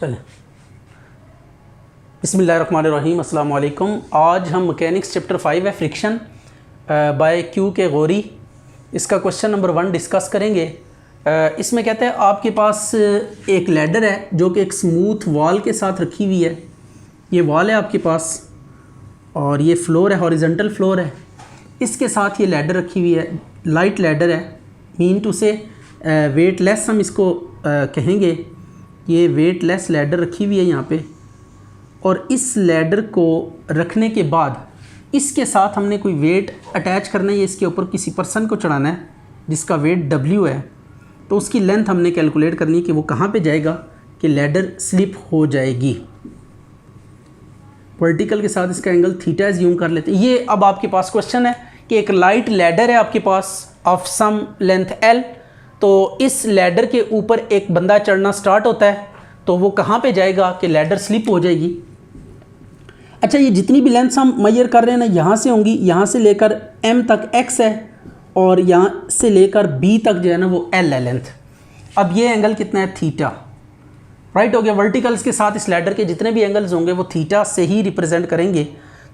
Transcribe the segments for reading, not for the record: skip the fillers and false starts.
चलें, बिस्मिल्लाहिर्रहमानिर्रहीम, अस्सलाम वालेकुम। आज हम मैकेनिक्स चैप्टर 5 है फ्रिक्शन बाय क्यू के गौरी, इसका क्वेश्चन नंबर 1 डिस्कस करेंगे। इसमें कहते हैं आपके पास एक लैडर है जो कि एक स्मूथ वॉल के साथ रखी हुई है। ये वॉल है आपके पास और ये फ्लोर है, हॉरिजॉन्टल फ्लोर है। इसके साथ ये लैडर रखी हुई है, लाइट लैडर है, मीन टू से वेटलेस हम इसको कहेंगे। ये वेटलेस लैडर रखी हुई है यहाँ पे, और इस लैडर को रखने के बाद इसके साथ हमने कोई वेट अटैच करना है, इसके ऊपर किसी पर्सन को चढ़ाना है जिसका वेट W है। तो उसकी लेंथ हमने कैलकुलेट करनी है कि वो कहाँ पे जाएगा कि लैडर स्लिप हो जाएगी। वर्टिकल के साथ इसका एंगल थीटा एज्यूम कर लेते हैं। ये अब आपके पास क्वेश्चन है कि एक लाइट लैडर है आपके पास ऑफ सम लेंथ L, तो इस लैडर के ऊपर एक बंदा चढ़ना स्टार्ट होता है, तो वो कहाँ पे जाएगा कि लैडर स्लिप हो जाएगी। अच्छा, ये जितनी भी लेंथ्स हम मेजर कर रहे हैं ना, यहाँ से होंगी, यहाँ से लेकर M तक X है और यहाँ से लेकर B तक जो है ना वो L है लेंथ। अब ये एंगल कितना है, थीटा, राइट हो गया। वर्टिकल्स के साथ इस लैडर के जितने भी एंगल्स होंगे वो थीटा से ही रिप्रेजेंट करेंगे।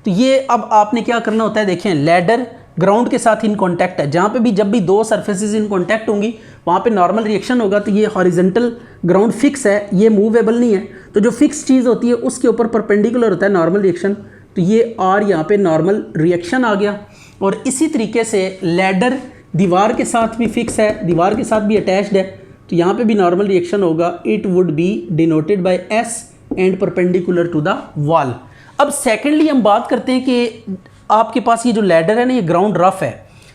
तो ये अब आपने क्या करना होता है, देखें लैडर ग्राउंड के साथ इन कॉन्टैक्ट है। जहाँ पे भी जब भी दो सरफेसेस इन कॉन्टैक्ट होंगी वहाँ पे नॉर्मल रिएक्शन होगा। तो ये हॉरिजॉन्टल ग्राउंड फिक्स है, ये मूवेबल नहीं है। तो जो फिक्स चीज़ होती है उसके ऊपर परपेंडिकुलर होता है नॉर्मल रिएक्शन। तो ये आर यहाँ पे नॉर्मल रिएक्शन आ गया। और इसी तरीके से लैडर दीवार के साथ भी फिक्स है, दीवार के साथ भी अटैच्ड है, तो यहाँ पे भी नॉर्मल रिएक्शन होगा। It would be denoted by S and perpendicular to the wall. अब सेकेंडली हम बात करते हैं कि आपके पास ये जो लैडर है ना, ये ग्राउंड रफ है।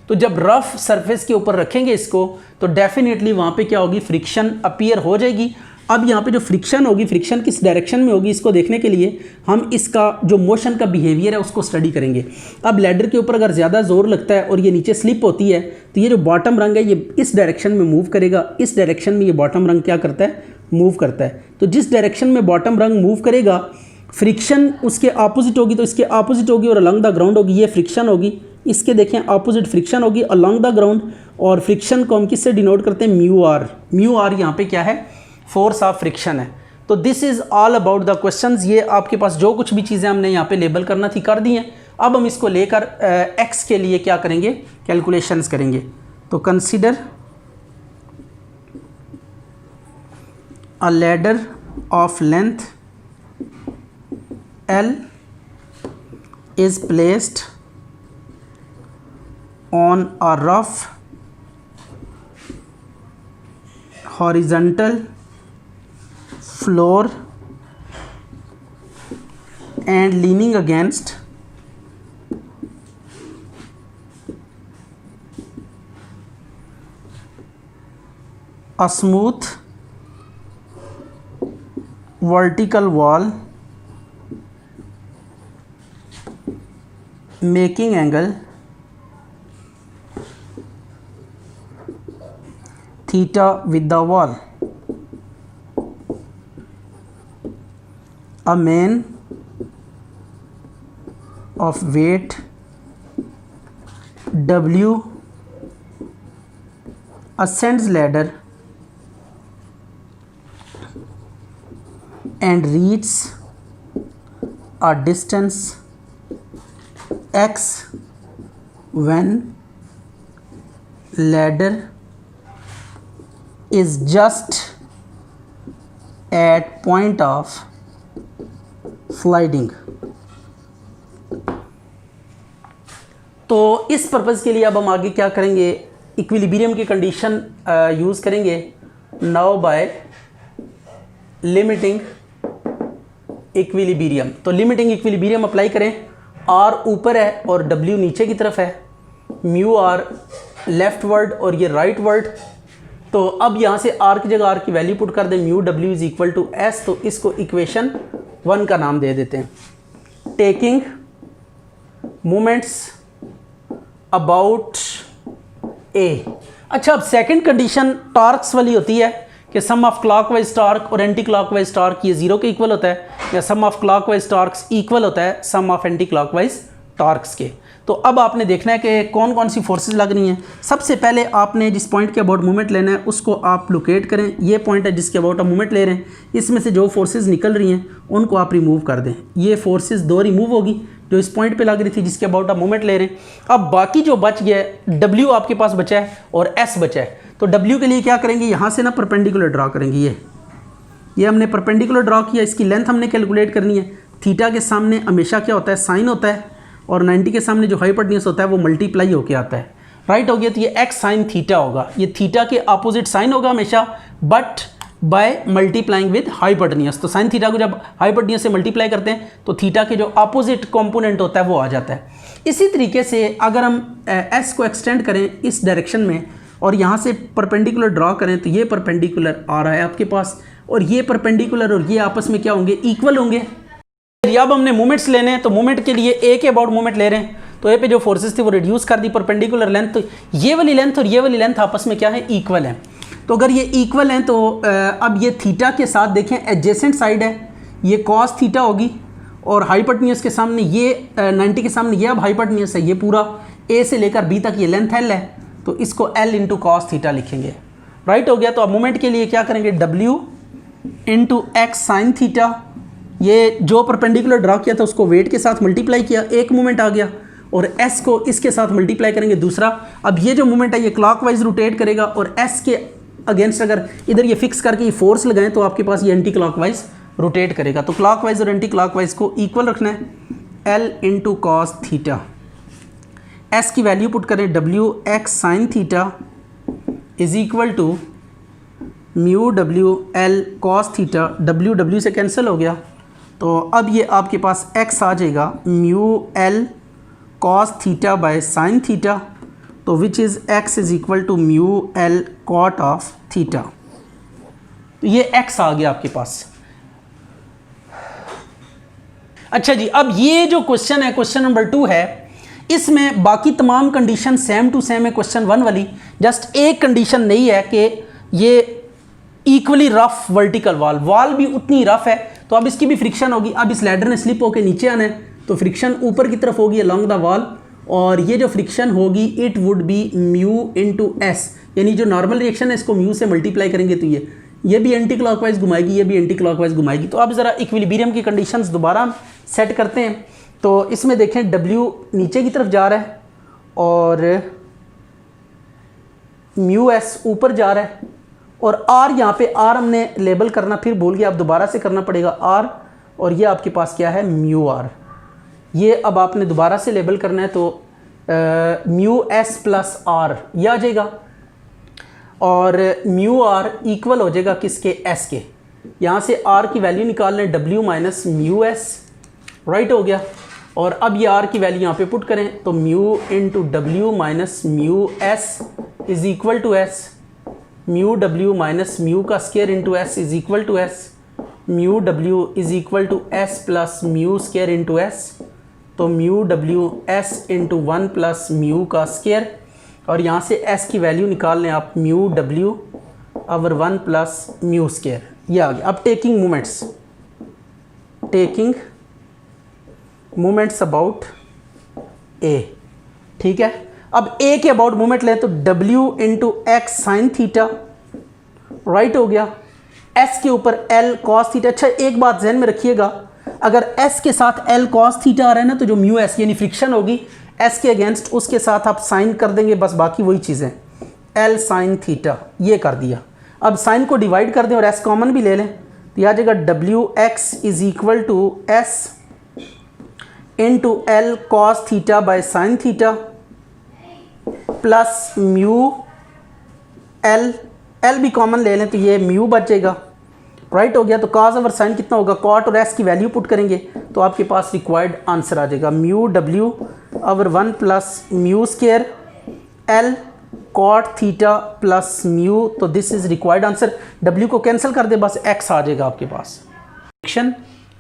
तो जब रफ सरफेस के ऊपर रखेंगे इसको, तो डेफिनेटली वहाँ पे क्या होगी, फ्रिक्शन अपीयर हो जाएगी। अब यहाँ पे जो फ्रिक्शन होगी, फ्रिक्शन किस डायरेक्शन में होगी, इसको देखने के लिए हम इसका जो मोशन का बिहेवियर है उसको स्टडी करेंगे। अब लैडर के ऊपर अगर ज़्यादा जोर लगता है और ये नीचे स्लिप होती है, तो ये जो बॉटम रंग है ये इस डायरेक्शन में मूव करेगा, इस डायरेक्शन में ये बॉटम रंग क्या करता है, मूव करता है। तो जिस डायरेक्शन में बॉटम रंग मूव करेगा, फ्रिक्शन उसके ऑपोजिट होगी, तो इसके ऑपोजिट होगी और अलॉन्ग द ग्राउंड होगी, ये फ्रिक्शन होगी। इसके देखें ऑपोजिट फ्रिक्शन होगी अलॉन्ग द ग्राउंड, और फ्रिक्शन को हम किससे डिनोट करते हैं, म्यू आर। म्यू आर यहाँ पे क्या है, फोर्स ऑफ फ्रिक्शन है। तो this is all about the questions. ये आपके पास जो कुछ भी चीज़ें हमने यहाँ पे लेबल करना थी कर दी हैं। अब हम इसको लेकर एक्स के लिए क्या करेंगे, कैलकुलेशंस करेंगे। तो consider a ladder of length L is placed on a rough horizontal floor and leaning against a smooth vertical wall making angle theta with the wall. A man of weight W ascends ladder and reaches a distance X when ladder is just at point of sliding। तो इस purpose के लिए अब हम आगे क्या करेंगे, equilibrium की कंडीशन यूज़ करेंगे। नाउ बाय लिमिटिंग इक्विलिब्रियम, तो लिमिटिंग इक्विलिब्रियम अप्लाई करें। आर ऊपर है और W नीचे की तरफ है, म्यू आर लेफ्ट वर्ड और ये राइट वर्ड। तो अब यहाँ से आर की जगह आर की वैल्यू पुट कर दें, mu W is equal to S. तो इसको इक्वेशन 1 का नाम दे देते हैं। Taking moments about A. अच्छा, अब सेकंड कंडीशन टॉर्क्स वाली होती है कि सम ऑफ क्लॉकवाइज टॉर्क और एंटी क्लॉकवाइज टॉर्क ये 0 के इक्वल होता है, या sum of clockwise torques equal होता है sum of anti clockwise torques के। तो अब आपने देखना है कि कौन कौन सी फोर्सेस लग रही हैं। सबसे पहले आपने जिस पॉइंट के अबाउट मूवमेंट लेना है उसको आप लोकेट करें। ये पॉइंट है जिसके अबाउट आप मूवमेंट ले रहे हैं, इसमें से जो फोर्सेस निकल रही हैं उनको आप रिमूव कर दें। ये फोर्सेस 2 रिमूव होगी जो इस पॉइंट पे लग रही थी जिसके अबाउट आप मूवमेंट ले रहे हैं। अब बाकी जो बच गया है, W आपके पास बचा है और S बचा है। तो W के लिए क्या करेंगे, यहाँ से ना परपेंडिकुलर ड्रा करेंगे। ये हमने परपेंडिकुलर ड्रा किया, इसकी लेंथ हमने कैलकुलेट करनी है। थीटा के सामने हमेशा क्या होता है, साइन होता है, और 90 के सामने जो हाइपोटेन्यूज होता है वो मल्टीप्लाई होके आता है। राइट हो गया, तो ये x साइन थीटा होगा। ये थीटा के अपोजिट साइन होगा हमेशा, but by multiplying with hypotenuse. तो साइन थीटा को जब हाइपोटेन्यूज से मल्टीप्लाई करते हैं तो थीटा के जो अपोजिट कंपोनेंट होता है वो आ जाता है। इसी तरीके से अगर हम s को एक्सटेंड करें इस डायरेक्शन में और यहाँ से परपेंडिकुलर ड्रा करें तो ये परपेंडिकुलर आ रहा है आपके पास, और ये परपेंडिकुलर और ये आपस में क्या होंगे, इक्वल होंगे। अब हमने मूवमेंट्स लेने हैं, तो मूवमेंट के लिए ए के अबाउट मूवमेंट ले रहे हैं। तो ए पे जो फोर्सेस थी वो रिड्यूस कर दी परपेंडिकुलर लेंथ, तो ये वाली लेंथ और ये वाली लेंथ आपस में क्या है, इक्वल है। तो अगर ये इक्वल हैं तो अब ये थीटा के साथ देखें एडजेसेंट साइड है, ये कॉस थीटा होगी, और हाइपोटेन्यूज के सामने ये 90 के सामने ये अब हाइपोटेन्यूज है, ये पूरा ए से लेकर बी तक ये लेंथ एल है, तो इसको एल इंटू कॉस थीटा लिखेंगे। राइट हो गया। तो अब मूवमेंट के लिए क्या करेंगे, W into x sine theta, ये जो परपेंडिकुलर ड्रा किया था उसको वेट के साथ मल्टीप्लाई किया, एक मूवमेंट आ गया, और एस को इसके साथ मल्टीप्लाई करेंगे दूसरा। अब ये जो मूवमेंट है ये क्लॉकवाइज रोटेट करेगा, और एस के अगेंस्ट अगर इधर ये फिक्स करके ये फोर्स लगाएं तो आपके पास ये एंटी क्लॉकवाइज रोटेट करेगा। तो क्लॉकवाइज और एंटी क्लॉकवाइज को इक्वल रखना है, L into cos theta. S की वैल्यू पुट करें, W x sine theta is equal to mu W L cos theta. W W से कैंसिल हो गया, तो अब ये आपके पास x आ जाएगा mu L cos theta by sine theta, तो which is x is equal to mu L cot of theta. तो ये x आ गया आपके पास। अच्छा जी, अब ये जो क्वेश्चन है, क्वेश्चन नंबर 2 है, इसमें बाकी तमाम कंडीशन सेम टू सेम है क्वेश्चन 1 वाली। जस्ट एक कंडीशन नहीं है कि ये इक्वली रफ वर्टिकल वॉल भी उतनी रफ है, तो अब इसकी भी फ्रिक्शन होगी। अब इस लैडर ने स्लिप होकर नीचे आना है, तो फ्रिक्शन ऊपर की तरफ होगी अलोंग द वॉल, और ये जो फ्रिक्शन होगी it would B mu into S, यानी जो नॉर्मल रिएक्शन है इसको म्यू से मल्टीप्लाई करेंगे तो ये भी एंटी क्लॉकवाइज घुमाएगी, ये भी एंटी क्लॉकवाइज घुमाएगी। तो अब ज़रा इक्विलिब्रियम की कंडीशंस दोबारा सेट करते हैं। तो इसमें देखें W नीचे की तरफ जा रहा है और म्यू एस ऊपर जा रहा है, और R यहाँ पे R हमने लेबल करना फिर भूल गया, अब दोबारा से करना पड़ेगा R, और ये आपके पास क्या है, म्यू R। ये अब आपने दोबारा से लेबल करना है, तो म्यू एस प्लस R ये आ जाएगा, और म्यू R इक्वल हो जाएगा किसके, S के। यहाँ से R की वैल्यू निकाल लें, W minus mu S. Right हो गया। और अब ये R की वैल्यू यहाँ पे पुट करें, तो mu into W minus mu S is equal to S, mu W minus mu का square into S is equal to S, mu W is equal to S plus mu square into S, तो mu W S into 1 plus mu का square, और यहाँ से S की value निकाल लें आप, mu W over 1 plus mu square, ये आ गया। अब टेकिंग मोमेंट्स अबाउट ए, ठीक है। अब ए के अबाउट मूवमेंट लें तो W into x sine theta, right हो गया, S के ऊपर L कॉस थीटा। अच्छा एक बात ध्यान में रखिएगा, अगर S के साथ L कॉस थीटा आ रहा है ना, तो जो म्यू एस यानी फ्रिक्शन होगी S के अगेंस्ट, उसके साथ आप साइन कर देंगे, बस बाकी वही चीज़ें, L साइन थीटा ये कर दिया। अब साइन को डिवाइड कर दें और S कॉमन भी ले लें, तो आ जाएगा W x is equal to S into L cos theta by sine theta plus mu L भी कॉमन ले लें तो ये म्यू बचेगा। राइट हो गया। तो कॉस ओवर साइन कितना होगा, कॉट और एस की वैल्यू पुट करेंगे तो आपके पास रिक्वायर्ड आंसर आ जाएगा, mu W over 1 plus mu square L cot theta plus mu. तो this is required answer. W को कैंसिल कर दे, बस एक्स आ जाएगा आपके पास।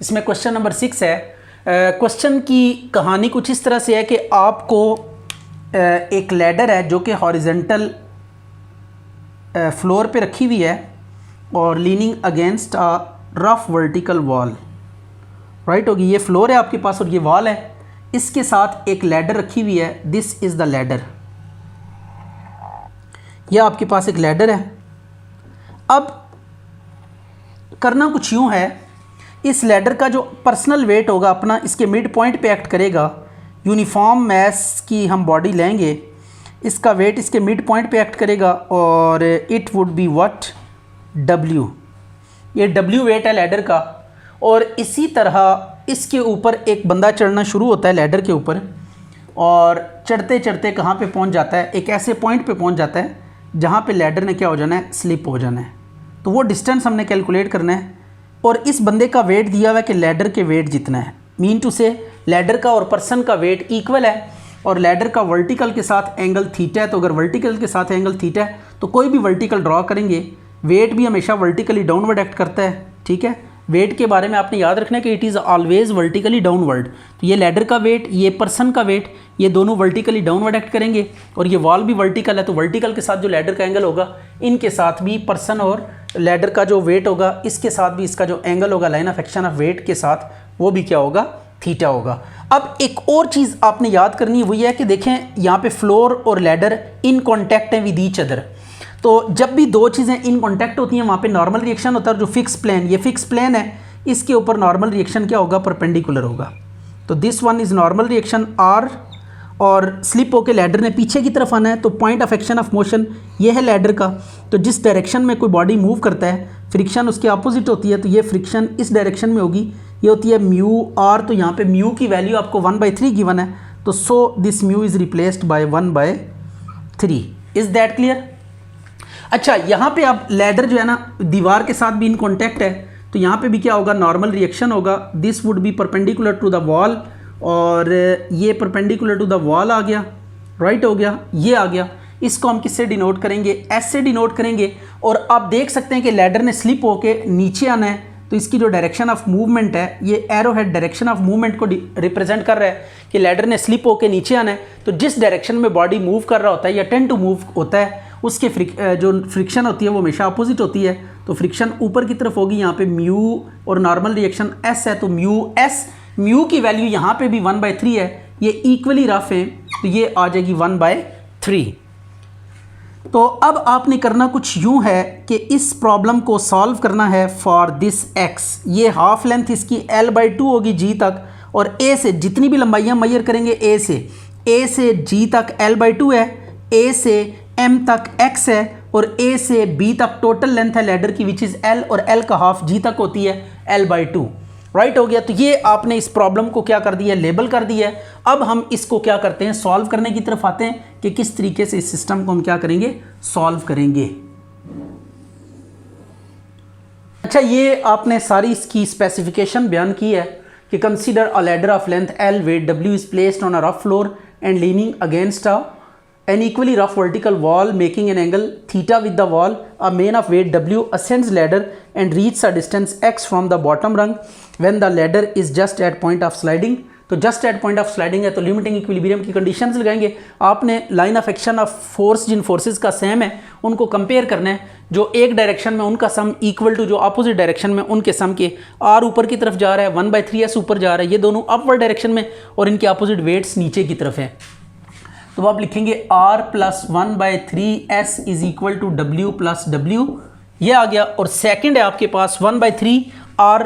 इसमें क्वेश्चन नंबर 6 है। क्वेश्चन की कहानी कुछ इस तरह से है कि आपको एक लैडर है जो कि हॉरिजेंटल फ्लोर पे रखी हुई है और leaning against a rough vertical wall. Right होगी, ये फ्लोर है आपके पास और ये वॉल है। इसके साथ एक लैडर रखी हुई है, दिस इज़ द लैडर। यह आपके पास एक लैडर है। अब करना कुछ यूँ है, इस लैडर का जो पर्सनल वेट होगा अपना इसके मिड पॉइंट पे एक्ट करेगा। यूनिफॉर्म मास की हम बॉडी लेंगे, इसका वेट इसके मिड पॉइंट पे एक्ट करेगा और it would be what, W। ये W वेट है लैडर का। और इसी तरह इसके ऊपर एक बंदा चढ़ना शुरू होता है लैडर के ऊपर, और चढ़ते चढ़ते कहाँ पे पहुँच जाता है, एक ऐसे पॉइंट पे पहुँच जाता है जहाँ पे लैडर ने क्या हो जाना है, स्लिप हो जाना है। तो वो डिस्टेंस हमने कैलकुलेट करना है और इस बंदे का वेट दिया हुआ है कि लैडर के वेट जितना है, मीन टू से लैडर का और पर्सन का वेट इक्वल है और लैडर का वर्टिकल के साथ एंगल थीटा है। तो अगर वर्टिकल के साथ एंगल थीटा है तो कोई भी वर्टिकल ड्रॉ करेंगे, वेट भी हमेशा वर्टिकली डाउनवर्ड एक्ट करता है, ठीक है। वेट के बारे में आपने याद रखना है कि it is always vertically downward. तो ये लैडर का वेट, ये पर्सन का वेट, ये दोनों वर्टिकली डाउनवर्ड एक्ट करेंगे और ये वॉल भी वर्टिकल है, तो वर्टिकल के साथ जो लैडर का एंगल होगा, इनके साथ भी पर्सन और लैडर का जो वेट होगा, इसके साथ भी इसका जो एंगल होगा line of action of weight के साथ, वो भी क्या होगा, थीटा होगा। अब एक और चीज़ आपने याद करनी है, वही है कि देखें यहाँ पे फ्लोर और लैडर इन कॉन्टैक्ट हैं विद ईच अदर। तो जब भी दो चीज़ें इन कॉन्टैक्ट होती हैं वहाँ पे नॉर्मल रिएक्शन होता है। और जो फिक्स प्लेन, ये फिक्स प्लेन है, इसके ऊपर नॉर्मल रिएक्शन क्या होगा, परपेंडिकुलर होगा। तो this one is normal reaction R, और स्लिप होकर लैडर ने पीछे की तरफ आना है, तो point of action of motion ये है लैडर का। तो जिस डायरेक्शन में कोई बॉडी मूव करता है, फ्रिक्शन उसके अपोजिट होती है, तो ये फ्रिक्शन इस डायरेक्शन में होगी, ये होती है म्यू R। तो यहाँ पे म्यू की वैल्यू आपको 1/3 गिवन है, तो so this mu is replaced by 1/3। Is that clear? अच्छा, यहाँ पे अब लैडर जो है ना दीवार के साथ भी इन कॉन्टैक्ट है, तो यहाँ पे भी क्या होगा, नॉर्मल रिएक्शन होगा। This would be perpendicular to the wall, और ये परपेंडिकुलर टू द वॉल आ गया, राइट हो गया, ये आ गया। इसको हम किससे डिनोट करेंगे, एस से डिनोट करेंगे। और आप देख सकते हैं कि लैडर ने स्लिप होके नीचे आना है, तो इसकी जो डायरेक्शन ऑफ मूवमेंट है, ये arrow head direction of movement को रिप्रेजेंट कर रहा है कि लैडर ने स्लिप होके नीचे आना है। तो जिस डायरेक्शन में बॉडी मूव कर रहा होता है या टेंड टू मूव होता है, उसके जो फ्रिक्शन होती है वो हमेशा अपोजिट होती है। तो फ्रिक्शन ऊपर की तरफ होगी, यहाँ पे म्यू और नॉर्मल रिएक्शन एस है, तो म्यू एस, म्यू की वैल्यू यहाँ पे भी 1/3 है, ये इक्वली रफ है, तो ये आ जाएगी 1/3। तो अब आपने करना कुछ यूँ है कि इस प्रॉब्लम को सॉल्व करना है फॉर दिस एक्स। ये हाफ लेंथ इसकी L/2 होगी G तक, और A से जितनी भी लंबाइयाँ मेजर करेंगे, A से G तक L/2 है, A से M तक X है, और A से B तक टोटल लेंथ है लैडर की विच इज़ L, और L का हाफ G तक होती है L/2, राइट हो गया। तो ये आपने इस प्रॉब्लम को क्या कर दिया, लेबल कर दिया है। अब हम इसको क्या करते हैं, सॉल्व करने की तरफ आते हैं कि किस तरीके से इस सिस्टम को हम क्या करेंगे, सॉल्व करेंगे। अच्छा, ये आपने सारी इसकी स्पेसिफिकेशन बयान की है कि consider a ladder of length L, weight W is placed on a rough floor and leaning against an equally rough vertical wall making an angle theta with the wall. A man of weight W ascends ladder and reaches a distance x from the bottom rung when the ladder is just at point of sliding. तो just at point of sliding है, तो limiting equilibrium की conditions लगाएंगे। आपने line of action of force, जिन forces का same है उनको कंपेयर करना है। जो एक डायरेक्शन में उनका सम इक्वल टू जो अपोजिट डायरेक्शन में उनके सम के, R ऊपर की तरफ जा रहा है, 1/3S ऊपर जा रहा है, ये दोनों अपवर्ड डायरेक्शन में, और इनके अपोजिट वेट्स नीचे की तरफ है। तो आप लिखेंगे R + 1/3S is equal to W + W, ये आ गया। और सेकंड है आपके पास 1/3 R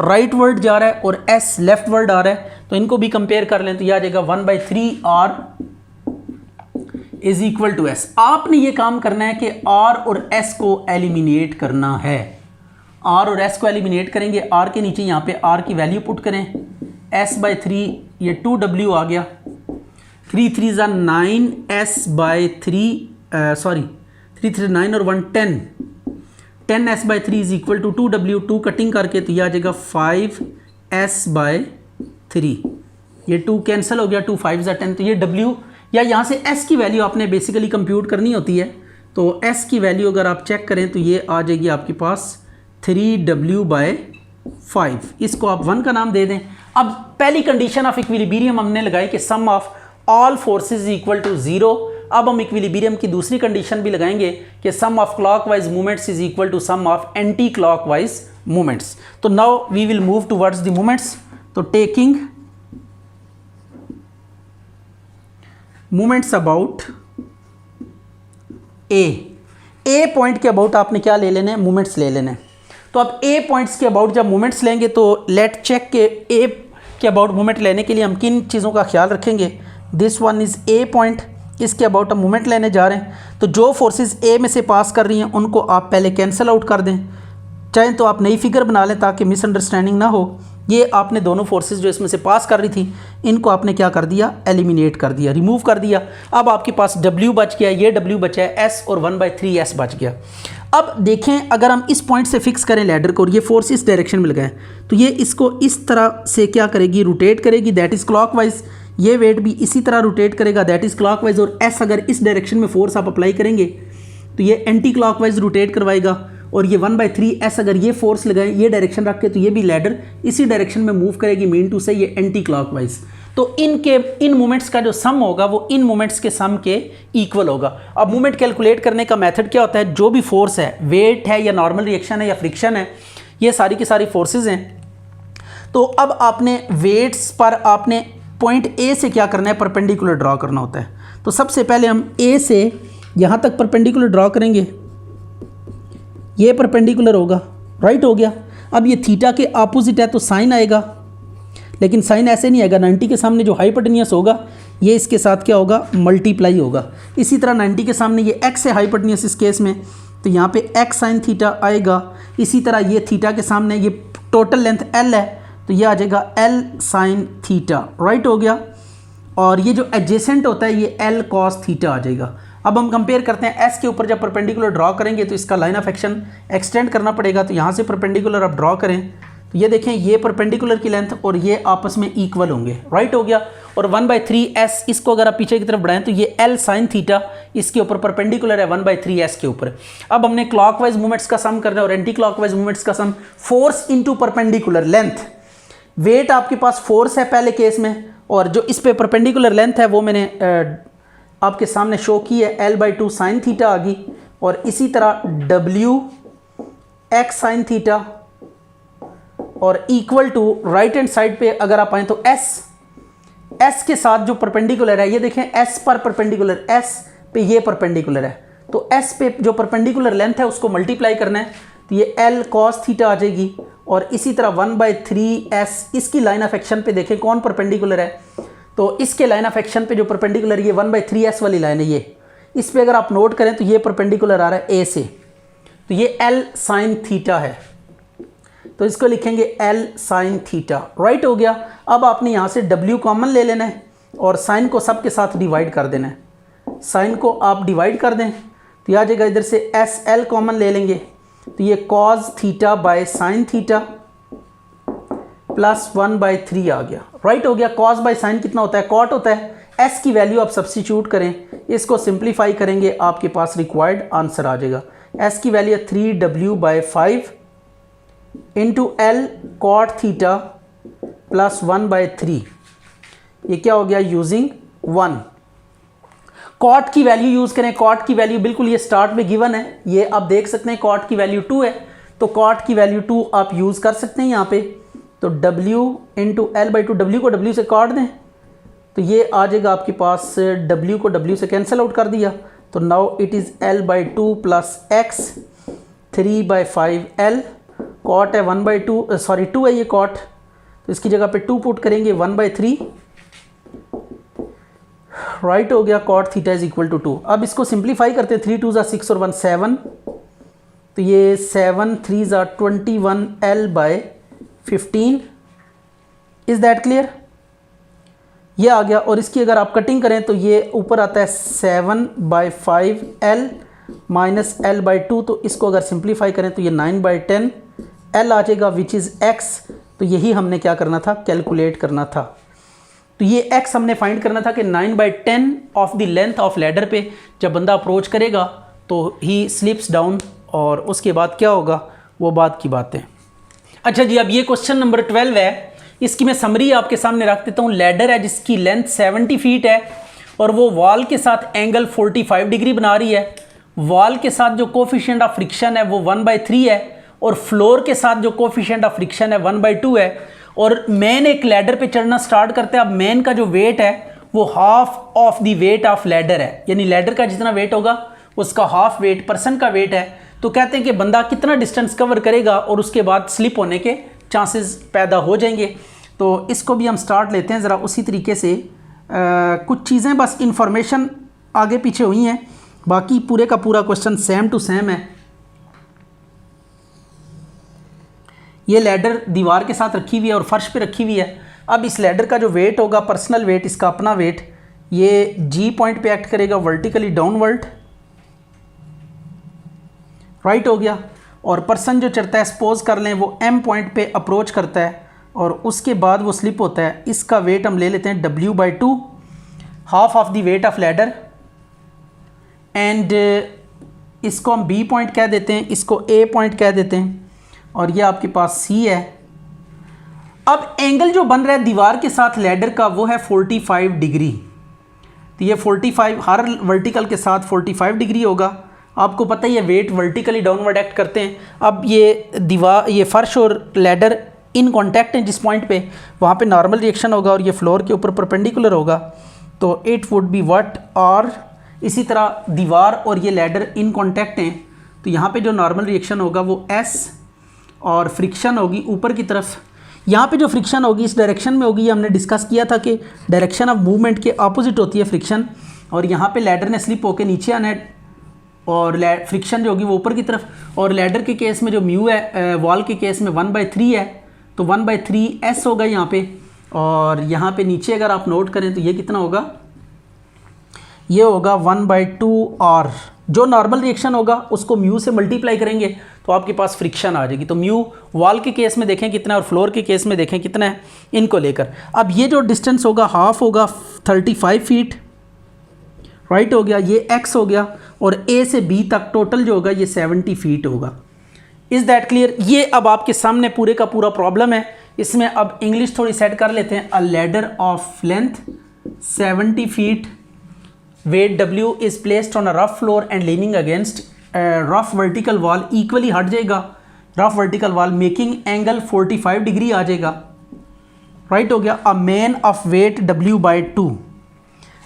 राइट वर्ड जा रहा है और S लेफ्ट वर्ड आ रहा है, तो इनको भी कंपेयर कर लें, तो ये आ जाएगा 1/3 R is equal to S। आपने ये काम करना है कि R और S को एलिमिनेट करना है। R और S को एलिमिनेट करेंगे, R के नीचे यहाँ पे R की वैल्यू पुट करें, S/3 ये 2W आ गया, 3 3 9 S/3 सॉरी 3 3 9 और 1 10, 10 S/3 is equal to 2W, 2 cutting करके तो ये आ जाएगा 5 S/3, ये 2 कैंसिल हो गया, 2 5 10, तो ये W या यहाँ से S की वैल्यू आपने बेसिकली कंप्यूट करनी होती है। तो S की वैल्यू अगर आप चेक करें तो ये आ जाएगी आपके पास 3W/5, इसको आप 1 का नाम दे दें। अब पहली कंडीशन ऑफ इक्विलिब्रियम हमने लगाई कि sum of all forces equal to 0। अब हम इक्विलिब्रियम की दूसरी कंडीशन भी लगाएंगे कि sum of clockwise movements is equal to sum of anti clockwise movements. तो now we will move towards the movements. तो taking moments about A point के अबाउट आपने क्या ले लेने हैं, मोमेंट्स ले लेने हैं। तो अब ए पॉइंट्स के अबाउट जब मोमेंट्स लेंगे तो लेट चेक के ए के अबाउट मोमेंट लेने के लिए हम किन चीज़ों का ख्याल रखेंगे। This one is a point, इसके अबाउट हम मोमेंट लेने जा रहे हैं। तो जो फोर्सेस ए में से पास कर रही हैं उनको आप पहले कैंसिल आउट कर दें, चाहे तो आप नई फिगर बना लें ताकि मिसअंडरस्टैंडिंग ना हो। ये आपने दोनों फोर्सेस जो इसमें से पास कर रही थी इनको आपने क्या कर दिया, एलिमिनेट कर दिया, रिमूव कर दिया। अब आपके पास W बच गया, ये W बचा है S और 1/3 S बच गया। अब देखें अगर हम इस पॉइंट से फिक्स करें लैडर को और ये फोर्स इस डायरेक्शन में लगाएं तो ये इसको इस तरह से क्या करेगी, रोटेट करेगी, दैट इज़ क्लॉकवाइज। ये वेट भी इसी तरह रोटेट करेगा, दैट इज़ क्लॉकवाइज। और S अगर इस डायरेक्शन में फोर्स आप अप्लाई करेंगे तो ये एंटी क्लॉकवाइज रोटेट करवाएगा। और ये 1/3 अगर ये फोर्स लगाए ये डायरेक्शन रख के तो ये भी लैडर इसी डायरेक्शन में मूव करेगी, मीन टू से ये एंटी क्लॉकवाइज। तो इन मोमेंट्स का जो सम होगा वो इन मोमेंट्स के सम के इक्वल होगा। अब मोमेंट कैलकुलेट करने का मेथड क्या होता है, जो भी फोर्स है, वेट है या नॉर्मल रिएक्शन है या फ्रिक्शन है, ये सारी की सारी फोर्सेज हैं। तो अब आपने वेट्स पर आपने पॉइंट ए से क्या करना है, परपेंडिकुलर ड्रॉ करना होता है। तो सबसे पहले हम ए से यहाँ तक परपेंडिकुलर ड्रॉ करेंगे, ये परपेंडिकुलर होगा, राइट हो गया। अब ये थीटा के अपोजिट है तो साइन आएगा, लेकिन साइन ऐसे नहीं आएगा, 90 के सामने जो हाइपोटेनियस होगा ये इसके साथ क्या होगा, मल्टीप्लाई होगा। इसी तरह 90 के सामने ये x है हाइपोटेनियस इस केस में, तो यहाँ पे x साइन थीटा आएगा। इसी तरह ये थीटा के सामने ये टोटल लेंथ l है तो ये आ जाएगा l साइन थीटा, राइट हो गया। और ये जो एडजेसेंट होता है ये l कॉस थीटा आ जाएगा। अब हम कंपेयर करते हैं s के ऊपर जब परपेंडिकुलर ड्रॉ करेंगे तो इसका लाइन ऑफ एक्शन एक्सटेंड करना पड़ेगा। तो यहाँ से परपेंडिकुलर आप ड्रॉ करें तो ये देखें ये परपेंडिकुलर की लेंथ और ये आपस में इक्वल होंगे, राइट हो गया। और 1/3s इसको अगर आप पीछे की तरफ बढ़ाएं तो ये l साइन थीटा इसके ऊपर परपेंडिकुलर है 1/3s के ऊपर। अब हमने क्लॉकवाइज मूवमेंट्स का सम करना है और एंटी क्लॉकवाइज मूवमेंट्स का sum, force into perpendicular length. Weight आपके पास फोर्स है पहले केस में और जो इस पे परपेंडिकुलर लेंथ है वो मैंने आपके सामने शो की है, l/2 साइन थीटा आ गई। और इसी तरह W x साइन थीटा और equal to right hand side पे अगर आप आए तो S के साथ जो परपेंडिकुलर है, ये देखें S पर परपेंडिकुलर, S पे ये परपेंडिकुलर है तो S पे जो परपेंडिकुलर लेंथ है उसको मल्टीप्लाई करना है तो ये l cos थीटा आ जाएगी। और इसी तरह 1/3s इसकी लाइन ऑफ एक्शन पे देखें कौन परपेंडिकुलर है, तो इसके लाइन ऑफ एक्शन पे जो परपेंडिकुलर ये 1/3s वाली लाइन है, ये इस पे अगर आप नोट करें तो ये परपेंडिकुलर आ रहा है A से, तो ये l साइन थीटा है तो इसको लिखेंगे l साइन थीटा, राइट हो गया। अब आपने यहाँ से W कॉमन ले लेना है और साइन को सब के साथ डिवाइड कर देना है। साइन को आप डिवाइड कर दें तो यह आ जाएगा, इधर से SL कॉमन ले लेंगे तो ये cos theta by sine theta plus 1/3 आ गया, राइट हो गया। cos बाय साइन कितना होता है, कॉट होता है। S की वैल्यू आप सब्स्टिट्यूट करें, इसको सिंप्लीफाई करेंगे आपके पास रिक्वायर्ड आंसर आ जाएगा। S की वैल्यू है 3W/5 into L cot theta plus 1/3, ये क्या हो गया, यूजिंग 1। कॉट की वैल्यू यूज़ करें, कॉट की वैल्यू बिल्कुल ये स्टार्ट में गिवन है, ये आप देख सकते हैं कॉट की वैल्यू 2 है तो कॉट की वैल्यू 2 आप यूज़ कर सकते हैं यहाँ पे। तो W इंटू L/2, W को W से काट दें तो ये आ जाएगा आपके पास, W को W से कैंसिल आउट कर दिया तो now it is L/2 plus x 3/5 L, cot है 1/2 सॉरी 2 है ये कॉट, तो इसकी जगह पे 2 पुट करेंगे 1/3, राइट हो गया। Cot theta is equal to 2। अब इसको सिंप्लीफाई करते हैं, 3 2 ज़ा 6 और 1 7, तो ये 7 3 ज़ा 21 L/15, इज़ दैट क्लियर, ये आ गया। और इसकी अगर आप कटिंग करें तो ये ऊपर आता है 7/5 L माइनस L/2, तो इसको अगर सिंप्लीफाई करें तो ये 9/10 L आ जाएगा विच इज़ x। तो यही हमने क्या करना था, कैलकुलेट करना था। तो ये x हमने फाइंड करना था कि 9/10 of the length of ladder पे जब बंदा अप्रोच करेगा तो ही स्लिप्स डाउन, और उसके बाद क्या होगा वो बात की बात है। अच्छा जी, अब ये क्वेश्चन नंबर 12 है, इसकी मैं समरी आपके सामने रख देता हूँ। लैडर है जिसकी लेंथ 70 फीट है और वो वॉल के साथ एंगल 45 डिग्री बना रही है। वॉल के साथ जो कोफिशिएंट ऑफ फ्रिक्शन है वो 1/3 है और फ्लोर के साथ जो कोफिशिएंट ऑफ फ्रिक्शन है 1/2 है। और मैन एक लैडर पे चढ़ना स्टार्ट करते हैं। अब मैन का जो वेट है वो half of the weight of ladder है, यानी लैडर का जितना वेट होगा उसका हाफ वेट पर्सन का वेट है। तो कहते हैं कि बंदा कितना डिस्टेंस कवर करेगा और उसके बाद स्लिप होने के चांसेस पैदा हो जाएंगे। तो इसको भी हम स्टार्ट लेते हैं ज़रा उसी तरीके से। कुछ चीज़ें बस इंफॉर्मेशन आगे पीछे हुई हैं, बाकी पूरे का पूरा क्वेश्चन सेम टू सेम है। ये लैडर दीवार के साथ रखी हुई है और फर्श पे रखी हुई है। अब इस लैडर का जो वेट होगा, पर्सनल वेट, इसका अपना वेट, ये जी पॉइंट पे एक्ट करेगा वर्टिकली डाउनवर्ड, राइट हो गया। और पर्सन जो चढ़ता है, सपोज कर लें वो एम पॉइंट पे अप्रोच करता है और उसके बाद वो स्लिप होता है। इसका वेट हम ले लेते हैं W/2, half of the weight of ladder, and इसको हम B पॉइंट कह देते हैं, इसको A पॉइंट कह देते हैं, और ये आपके पास C है। अब एंगल जो बन रहा है दीवार के साथ लैडर का वो है 45 डिग्री। तो ये 45 हर वर्टिकल के साथ 45 डिग्री होगा। आपको पता ही है वेट वर्टिकली डाउनवर्ड एक्ट करते हैं। अब ये दीवार, ये फर्श और लैडर इन कांटेक्ट हैं जिस पॉइंट पे, वहाँ पे नॉर्मल रिएक्शन होगा और ये फ्लोर के ऊपर परपेंडिकुलर होगा, तो इट वुड बी व्हाट। और इसी तरह दीवार और ये लैडर इन कांटेक्ट हैं, तो यहाँ पे जो नॉर्मल रिएक्शन होगा वो S, और फ्रिक्शन होगी ऊपर की तरफ। यहाँ पे जो फ्रिक्शन होगी इस डायरेक्शन में होगी, ये हमने डिस्कस किया था कि डायरेक्शन ऑफ मूवमेंट के अपोजिट होती है फ्रिक्शन। और यहाँ पे लैडर ने स्लिप होकर नीचे आना है और फ्रिक्शन जो होगी वो ऊपर की तरफ। और लैडर के केस में जो म्यू है, वॉल के केस में 1/3 है, तो 1/3 S होगा यहाँ पे। और यहाँ पे नीचे अगर आप नोट करें तो ये कितना होगा, ये होगा 1/2 R। जो नॉर्मल रिएक्शन होगा उसको म्यू से मल्टीप्लाई करेंगे तो आपके पास फ्रिक्शन आ जाएगी। तो म्यू वॉल के केस में देखें कितना है और फ्लोर के केस में देखें कितना है, इनको लेकर। अब ये जो डिस्टेंस होगा हाफ होगा 35 फीट, राइट हो गया, ये x हो गया, और A से B तक टोटल जो होगा ये 70 फीट होगा। Is that clear? ये अब आपके सामने पूरे का पूरा प्रॉब्लम है। इसमें अब इंग्लिश थोड़ी सेट कर लेते हैं। A ladder of length 70 feet, weight W is placed on a rough floor and leaning against rough vertical wall, equally हट जाएगा rough vertical wall, making angle 45 degree आ जाएगा, राइट हो गया। A man of weight W/2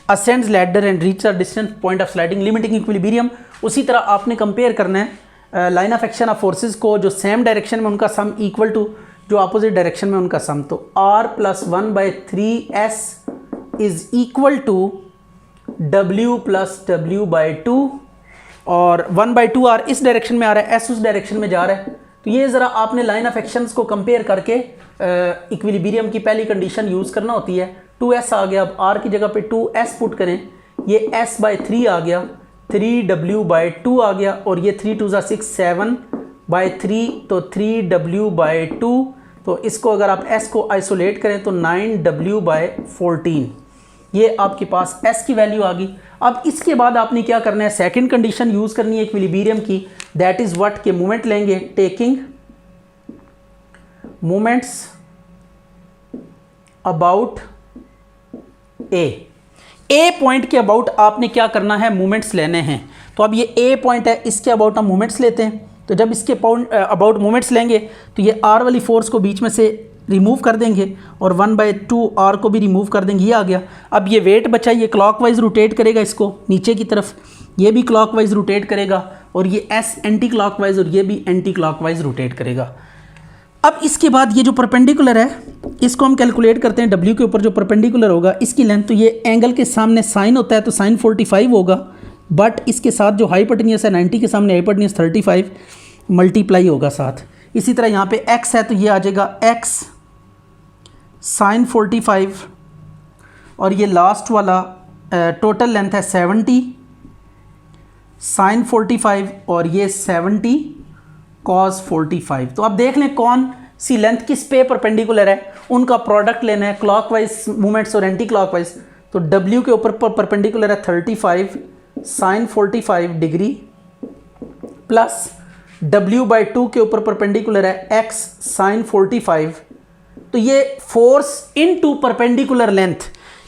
ascends ladder and reaches a distant point of sliding limiting equilibrium। उसी तरह आपने compare करना है line of action of forces को, जो सेम डायरेक्शन में उनका सम इक्वल टू जो अपोजिट डायरेक्शन में उनका सम। तो R + 1/3S is equal to W + W/2, और 1/2R इस डायरेक्शन में आ रहा है, S उस डायरेक्शन में जा रहा है। तो ये ज़रा आपने लाइन ऑफ एक्शंस को कंपेयर करके इक्विलिब्रियम की पहली कंडीशन यूज़ करना होती है। 2S आ गया, अब R की जगह पे 2S पुट करें, ये S/3 आ गया, 3W/2 आ गया, और ये 3 2 6 7/3, तो 3W/2। तो इसको अगर आप S को आइसोलेट करें तो 9W/14, ये आपके पास S की वैल्यू आ गई। अब इसके बाद आपने क्या करना है, सेकंड कंडीशन यूज़ करनी है इक्विलिब्रियम की, दैट इज़ व्हाट के मूवमेंट लेंगे, taking movements about A point के अबाउट आपने क्या करना है, मूवमेंट्स लेने हैं। तो अब ये ए पॉइंट है, इसके अबाउट हम मूवमेंट्स लेते हैं। तो जब इसके अबाउट मूवमेंट्स लेंगे तो ये R वाली फोर्स को बीच में से रिमूव कर देंगे और 1/2R को भी रिमूव कर देंगे, ये आ गया। अब ये वेट बचा, ये क्लॉकवाइज रोटेट करेगा इसको नीचे की तरफ, ये भी क्लॉकवाइज रोटेट करेगा, और ये S एंटी क्लॉकवाइज और ये भी एंटी क्लॉकवाइज रोटेट करेगा। अब इसके बाद ये जो परपेंडिकुलर है इसको हम कैलकुलेट करते हैं, W के ऊपर जो परपेंडिकुलर होगा इसकी लेंथ, तो ये एंगल के सामने साइन होता है तो साइन 45 होगा, बट इसके साथ जो हाइपोटेन्यूस है 90 के सामने हाइपोटेन्यूस 35 मल्टीप्लाई होगा साथ। इसी तरह यहाँ पे x है तो ये आ जाएगा x साइन 45, और ये लास्ट वाला टोटल लेंथ है 70 साइन 45, और ये 70 cos 45। तो अब देख लें कौन सी लेंथ किस पे परपेंडिकुलर है, उनका प्रोडक्ट लेना है, क्लॉकवाइज मूवमेंट्स और एंटी क्लॉकवाइज। तो W के ऊपर परपेंडिकुलर है 35 साइन 45 डिग्री, प्लस W/2 के ऊपर परपेंडिकुलर है x साइन 45। तो ये फोर्स इनटू परपेंडिकुलर लेंथ,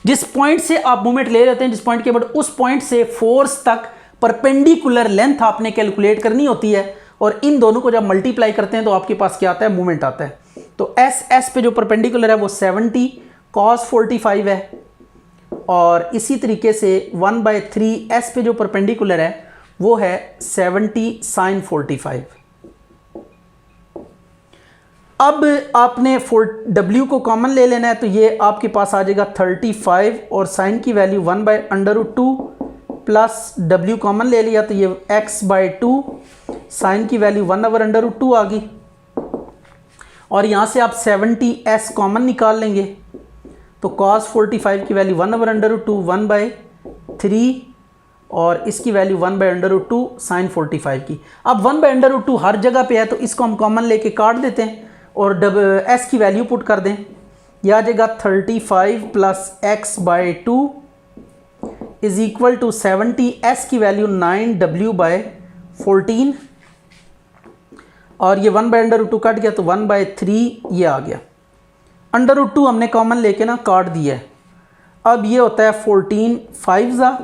जिस पॉइंट से आप मूवमेंट ले रहे हैं, जिस पॉइंट के बाद उस पॉइंट से फोर्स तक परपेंडिकुलर लेंथ आपने कैलकुलेट करनी होती है, और इन दोनों को जब मल्टीप्लाई करते हैं तो आपके पास क्या आता है, मूवमेंट आता है। तो S पे जो परपेंडिकुलर है वो 70 cos 45 है, और इसी तरीके से 1/3 S पे जो परपेंडिकुलर है वो है 70 sin 45। अब आपने W को कॉमन ले लेना है, तो ये आपके पास आ जाएगा 35 और साइन की वैल्यू 1/√2 प्लस W कॉमन ले लिया तो ये x/2, साइन की वैल्यू 1/√2 आ गई। और यहाँ से आप 70s कॉमन निकाल लेंगे तो cos 45 की वैल्यू 1/√2 1/3 और इसकी वैल्यू 1/√2 साइन 45 की। अब 1/√2 हर जगह पे है तो इसको हम कॉमन लेके काट देते हैं और S की वैल्यू पुट कर दें। यह आ जाएगा 35 plus x/2 is equal to 70, S की वैल्यू 9W/14 और ये 1/√2 कट गया तो 1/3 ये आ गया। √2 हमने कॉमन लेके ना काट दिया है। अब ये होता है 14 5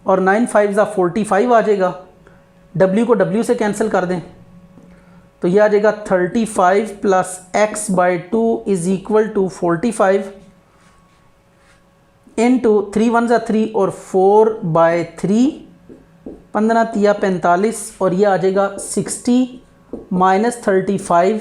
और 9 5 45 आ जाएगा। W को W से कैंसिल कर दें तो ये आ जाएगा 35 plus x/2 is equal to 45 into 3 1 3 और 4/3 15 3 45 और ये आ जाएगा 60 माइनस 35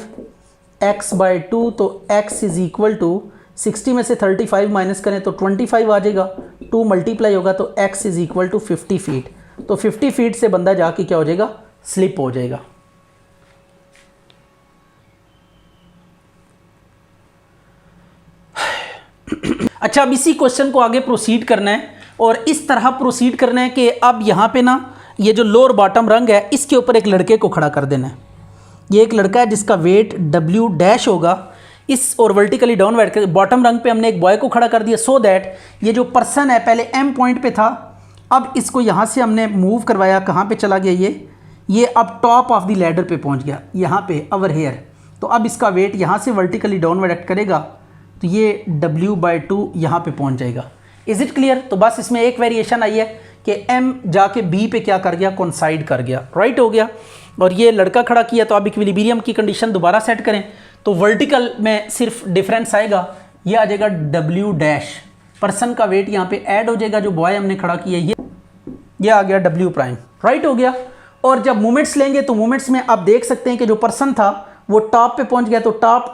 x/2 तो x इज इक्वल टू 60 में से 35 माइनस करें तो 25 आ जाएगा, 2 मल्टीप्लाई होगा तो x is equal to 50 feet. तो 50 फीट से बंदा जाके क्या हो जाएगा, स्लिप हो जाएगा। अच्छा, अब इसी क्वेश्चन को आगे प्रोसीड करना है और इस तरह प्रोसीड करना है कि अब यहाँ पे ना ये जो लोअर बॉटम रंग है इसके ऊपर एक लड़के को खड़ा कर देना है। ये एक लड़का है जिसका वेट W' होगा इस और वर्टिकली डाउनवर्ड कर बॉटम रंग पे हमने एक बॉय को खड़ा कर दिया सो दैट ये जो पर्सन है पहले M पॉइंट पे था, अब इसको यहाँ से हमने मूव करवाया, कहाँ पे चला गया ये अब टॉप ऑफ द लैडर पे पहुँच गया, यहाँ पे अवर हेयर। तो अब इसका वेट यहाँ से वर्टिकली डाउनवर्ड एक्ट करेगा तो ये W/2 यहाँ पे पहुँच जाएगा। Is it clear? तो बस इसमें एक वेरिएशन आई है कि M जाके B पे क्या कर गया, कोइंसाइड कर गया, राइट हो गया। और ये लड़का खड़ा किया तो अब इक्विलिब्रियम की कंडीशन दोबारा सेट करें तो वर्टिकल में सिर्फ डिफरेंस आएगा, ये आ जाएगा W', पर्सन का वेट यहाँ पे ऐड हो जाएगा, जो बॉय हमने खड़ा किया ये आ गया W', राइट हो गया। और जब मूवमेंट्स लेंगे तो मूवमेंट्स में आप देख सकते हैं कि जो पर्सन था वो टॉप पे पहुँच गया, तो टॉप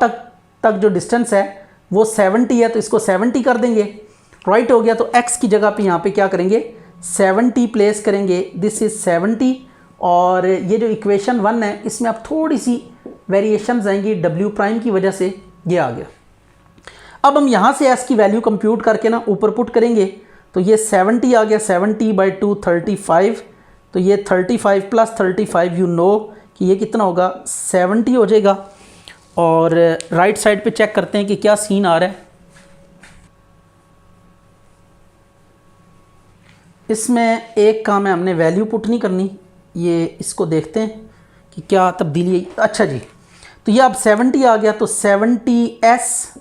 तक जो डिस्टेंस है वो 70 है तो इसको 70 कर देंगे, राइट हो गया। तो x की जगह पे यहाँ पे क्या करेंगे, 70 प्लेस करेंगे, दिस इज 70। और ये जो इक्वेशन 1 है इसमें अब थोड़ी सी वेरिएशंस आएंगी W' की वजह से, ये आ गया। अब हम यहाँ से s की वैल्यू कंप्यूट करके ना ऊपर पुट करेंगे तो ये 70 आ गया, 70/2 35, तो ये 35 प्लस 35 यू नो कि ये कितना होगा, 70 हो जाएगा। और राइट साइड पे चेक करते हैं कि क्या सीन आ रहा है। इसमें एक काम है, हमने वैल्यू पुट नहीं करनी, ये इसको देखते हैं कि क्या तब्दीली है। अच्छा जी, तो ये अब 70 आ गया तो 70s,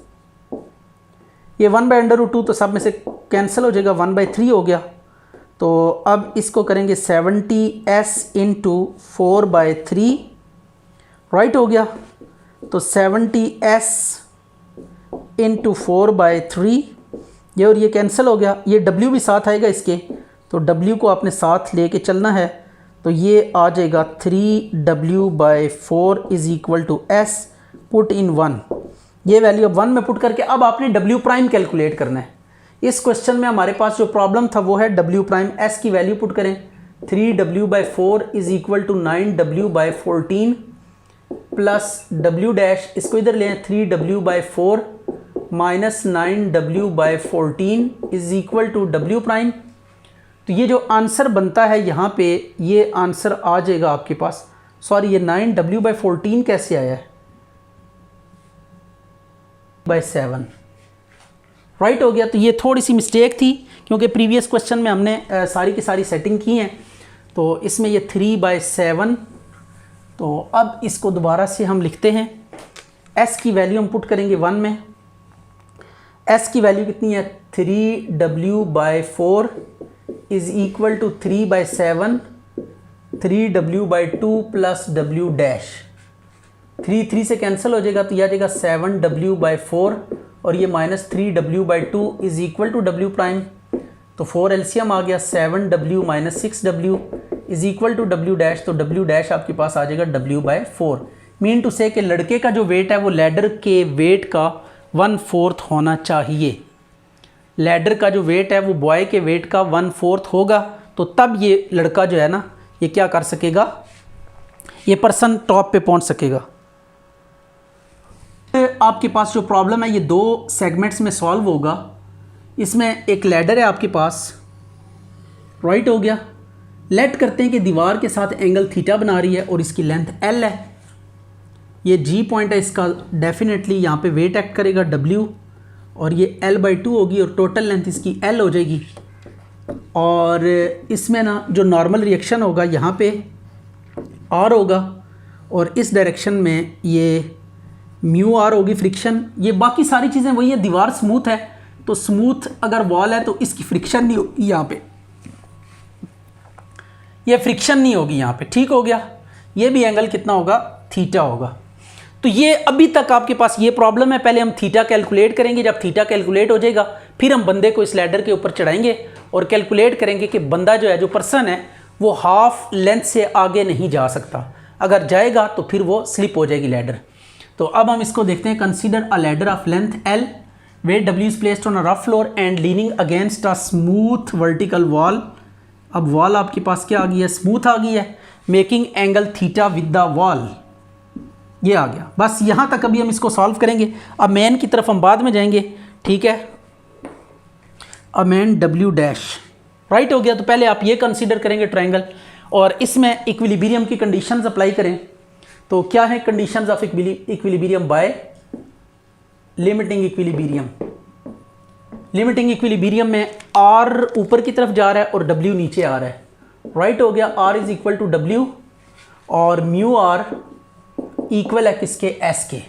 ये 1/√2 तो सब में से कैंसिल हो जाएगा, 1/3 हो गया। तो अब इसको करेंगे 70s इंटू 4/3, राइट हो गया। तो 70s इंटू 4/3 ये और ये कैंसिल हो गया, ये W भी साथ आएगा इसके, तो W को आपने साथ लेके चलना है। तो ये आ जाएगा 3W/4 is equal to S, put in 1, ये वैल्यू अब 1 में पुट करके अब आपने W' कैलकुलेट करना है। इस क्वेश्चन में हमारे पास जो प्रॉब्लम था वो है W', S की वैल्यू पुट करें, 3W/4 is equal to 9W/14 plus W', इसको इधर लें, 3W/4 minus 9W/14 is equal to W'। तो ये जो आंसर बनता है यहाँ पे, ये आंसर आ जाएगा आपके पास, सॉरी ये 9W/14 कैसे आया है, /7, राइट हो गया। तो ये थोड़ी सी मिस्टेक थी क्योंकि प्रीवियस क्वेश्चन में हमने सारी की सारी सेटिंग की हैं, तो इसमें ये 3/7। तो अब इसको दोबारा से हम लिखते हैं, S की वैल्यू हम पुट करेंगे 1 में, S की वैल्यू कितनी है, 3W/4 is equal to 3/7, 3W/2 plus W', 3 से कैंसिल हो जाएगा तो यह आ जाएगा 7W/4 और ये -3w/2 is equal to w prime. तो 4 एलसीएम आ गया, 7w - 6w is equal to w dash. तो w डैश आपके पास आ जाएगा w/4। मीन टू से कि लड़के का जो वेट है वो लैडर के वेट का 1/4 होना चाहिए। लैडर का जो वेट है वो बॉय के वेट का 1/4 होगा, तो तब ये लड़का जो है ना ये क्या कर सकेगा, ये पर्सन टॉप पे पहुंच सकेगा। आपके पास जो प्रॉब्लम है ये 2 सेगमेंट्स में सॉल्व होगा। इसमें एक लैडर है आपके पास, राइट हो गया। लेट करते हैं कि दीवार के साथ एंगल थीटा बना रही है और इसकी लेंथ L है। ये G पॉइंट है इसका, डेफिनेटली यहाँ पे वेट एक्ट करेगा W, और ये L/2 होगी और टोटल लेंथ इसकी L हो जाएगी। और इसमें ना जो नॉर्मल रिएक्शन होगा यहाँ पे R होगा, और इस डायरेक्शन में ये μr होगी फ्रिक्शन। ये बाकी सारी चीज़ें वही है। दीवार स्मूथ है तो स्मूथ अगर वॉल है तो इसकी फ्रिक्शन नहीं होगी यहाँ पे, ये फ्रिक्शन नहीं होगी यहाँ पे, ठीक हो गया। ये भी एंगल कितना होगा, थीटा होगा। तो ये अभी तक आपके पास ये प्रॉब्लम है। पहले हम थीटा कैलकुलेट करेंगे, जब थीटा कैलकुलेट हो जाएगा फिर हम बंदे को इस लैडर के ऊपर चढ़ाएंगे और कैलकुलेट करेंगे कि बंदा जो है, जो पर्सन है, वो हाफ लेंथ से आगे नहीं जा सकता। अगर जाएगा तो फिर वो स्लिप हो जाएगी लैडर। तो अब हम इसको देखते हैं। Consider a ladder of length L, weight W is placed on a rough floor and leaning against a smooth vertical wall. अब वॉल आपके पास क्या आ गई है, स्मूथ आ गई है, making angle theta with the wall. ये आ गया। बस यहाँ तक अभी हम इसको सॉल्व करेंगे। अब मेन की तरफ हम बाद में जाएंगे, ठीक है। अब मेन W डैश, राइट हो गया। तो पहले आप ये कंसीडर करेंगे ट्रायंगल, और इसमें इक्विलिब्रियम की कंडीशंस अप्लाई करें। तो क्या है conditions of equilibrium bye limiting equilibrium. Limiting equilibrium में R ऊपर की तरफ जा रहा है और W नीचे आ रहा है, राइट हो गया। R is equal to W और μr इक्वल है किसके, S के।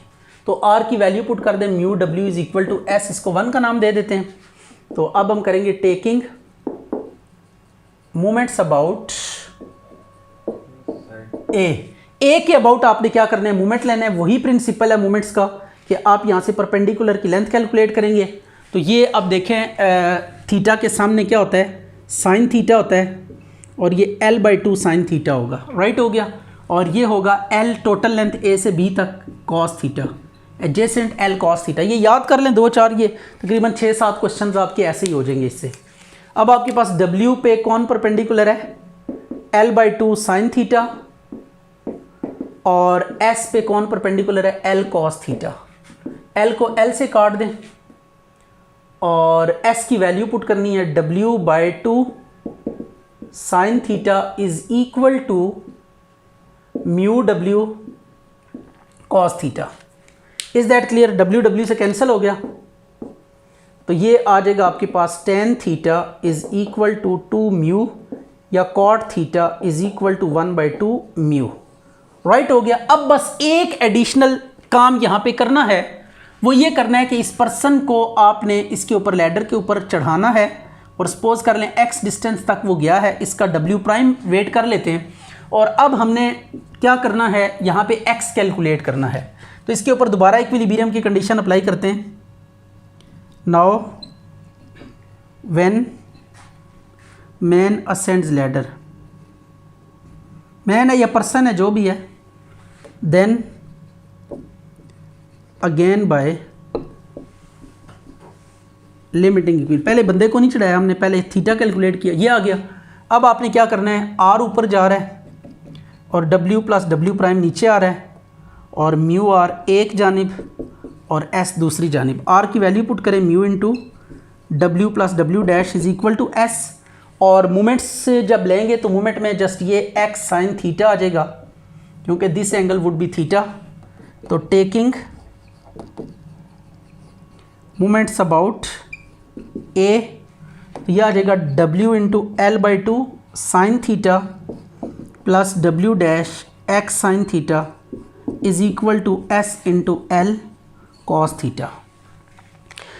तो R की वैल्यू पुट कर दें, μW is equal to S, इसको 1 का नाम दे देते हैं। तो अब हम करेंगे टेकिंग मोमेंट्स अबाउट ए के अबाउट आपने क्या करना है, मोमेंट लेना है। वही प्रिंसिपल है मोमेंट्स का कि आप यहाँ से परपेंडिकुलर की लेंथ कैलकुलेट करेंगे। तो ये अब देखें, थीटा के सामने क्या होता है, साइन थीटा होता है, और ये L/2 साइन थीटा होगा, राइट हो गया। और ये होगा L टोटल लेंथ A से B तक cos theta, adjacent L cos theta. ये याद कर लें 2-4, ये तकरीबन 6-7 क्वेश्चन आपके ऐसे ही हो जाएंगे इससे। अब आपके पास W पे कौन परपेंडिकुलर है, L/2 साइन थीटा, और S पे कौन परपेंडिकुलर है, L कॉस थीटा। L को L से काट दें और S की वैल्यू पुट करनी है, W/2 sine theta is equal to μW cos theta. Is that clear. W से कैंसिल हो गया, तो ये आ जाएगा आपके पास tan theta is equal to 2μ, या cot theta is equal to 1/2μ, right हो गया। अब बस एक एडिशनल काम यहाँ पे करना है, वो ये करना है कि इस पर्सन को आपने इसके ऊपर लैडर के ऊपर चढ़ाना है, और सपोज कर लें x डिस्टेंस तक वो गया है, इसका W प्राइम वेट कर लेते हैं। और अब हमने क्या करना है, यहाँ पे x कैलकुलेट करना है। तो इसके ऊपर दोबारा इक्विलिब्रियम की कंडीशन अप्लाई करते हैं। Now when man ascends ladder, man है या पर्सन है जो भी है, then again by limiting equilibrium. पहले बंदे को नहीं चढ़ाया हमने, पहले थीटा कैलकुलेट किया, ये आ गया। अब आपने क्या करना है, R ऊपर जा रहा है और W प्लस W प्राइम नीचे आ रहा है, और μr एक जानिब और S दूसरी जानिब। R की वैल्यू पुट करें, μ into W plus W dash is equal to S, और मोमेंट्स जब लेंगे तो मोमेंट में जस्ट ये x साइन थीटा आ जाएगा, क्योंकि this angle would be theta. तो टेकिंग मोमेंट्स अबाउट A, तो यह आ जाएगा W into L/2 sine theta plus W dash x sine theta is equal to S into L cos theta.